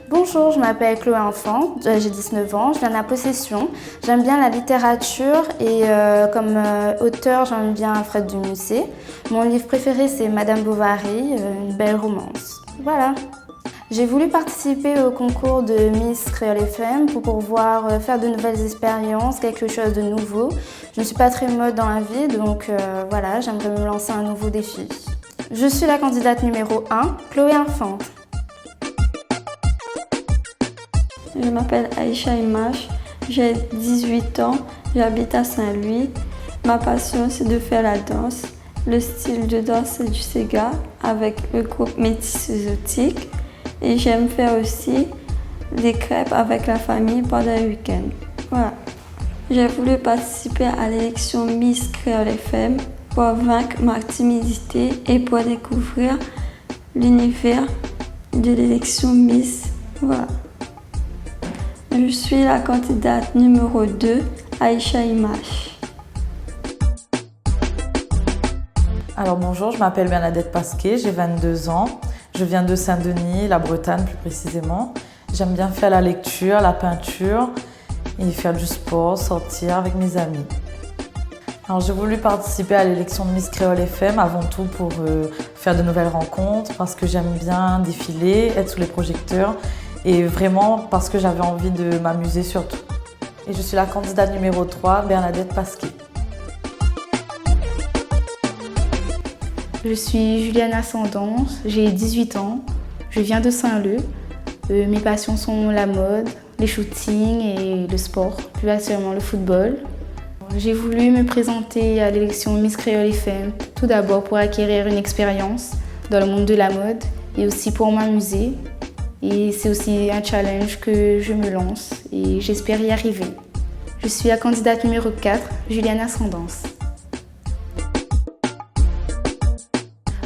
Bonjour, je m'appelle Chloé Enfant, j'ai 19 ans, je viens de la Possession. J'aime bien la littérature et comme auteur, j'aime bien Alfred de Musset. Mon livre préféré, c'est Madame Bovary, une belle romance. Voilà. J'ai voulu participer au concours de Miss Créole FM pour pouvoir faire de nouvelles expériences, quelque chose de nouveau. Je ne suis pas très mode dans la vie, donc voilà, j'aimerais me lancer un nouveau défi. Je suis la candidate numéro 1, Chloé Enfant. Je m'appelle Aïcha Imache, j'ai 18 ans, j'habite à Saint-Louis. Ma passion, c'est de faire la danse. Le style de danse, c'est du Sega avec le groupe Métis Exotique. Et j'aime faire aussi des crêpes avec la famille pendant le week-end. Voilà. J'ai voulu participer à l'élection Miss Créole FM pour vaincre ma timidité et pour découvrir l'univers de l'élection Miss. Voilà. Je suis la candidate numéro 2, Aïcha Imache. Alors bonjour, je m'appelle Bernadette Pasquet, j'ai 22 ans. Je viens de Saint-Denis, la Bretagne plus précisément. J'aime bien faire la lecture, la peinture et faire du sport, sortir avec mes amis. Alors j'ai voulu participer à l'élection de Miss Créole FM avant tout pour faire de nouvelles rencontres, parce que j'aime bien défiler, être sous les projecteurs et vraiment parce que j'avais envie de m'amuser surtout. Et je suis la candidate numéro 3, Bernadette Pasquet. Je suis Juliane Ascendance, j'ai 18 ans, je viens de Saint-Leu. Mes passions sont la mode, les shootings et le sport, plus actuellement le football. J'ai voulu me présenter à l'élection Miss Créole FM, tout d'abord pour acquérir une expérience dans le monde de la mode et aussi pour m'amuser. Et c'est aussi un challenge que je me lance et j'espère y arriver. Je suis la candidate numéro 4, Juliane Ascendance.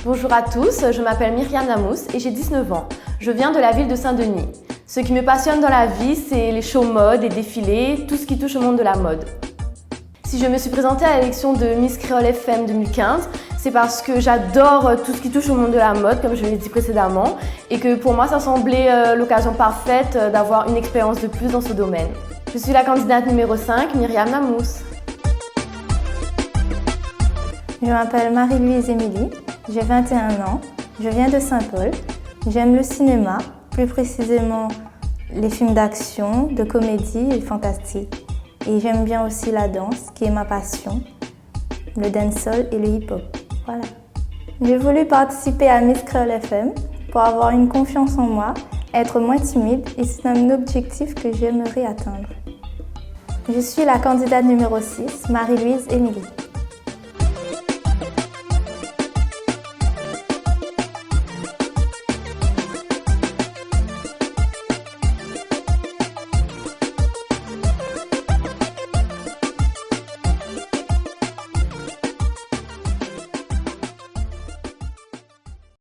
Bonjour à tous, je m'appelle Myriam Namous et j'ai 19 ans. Je viens de la ville de Saint-Denis. Ce qui me passionne dans la vie, c'est les shows mode et défilés, tout ce qui touche au monde de la mode. Si je me suis présentée à l'élection de Miss Créole FM 2015, c'est parce que j'adore tout ce qui touche au monde de la mode, comme je l'ai dit précédemment, et que pour moi, ça semblait l'occasion parfaite d'avoir une expérience de plus dans ce domaine. Je suis la candidate numéro 5, Myriam Namous. Je m'appelle Marie-Louise Émilie, j'ai 21 ans, je viens de Saint-Paul. J'aime le cinéma, plus précisément les films d'action, de comédie et fantastique. Et j'aime bien aussi la danse, qui est ma passion, le dancehall et le hip-hop. Voilà. J'ai voulu participer à Miss Créole FM pour avoir une confiance en moi, être moins timide et c'est un objectif que j'aimerais atteindre. Je suis la candidate numéro 6, Marie-Louise Émilie.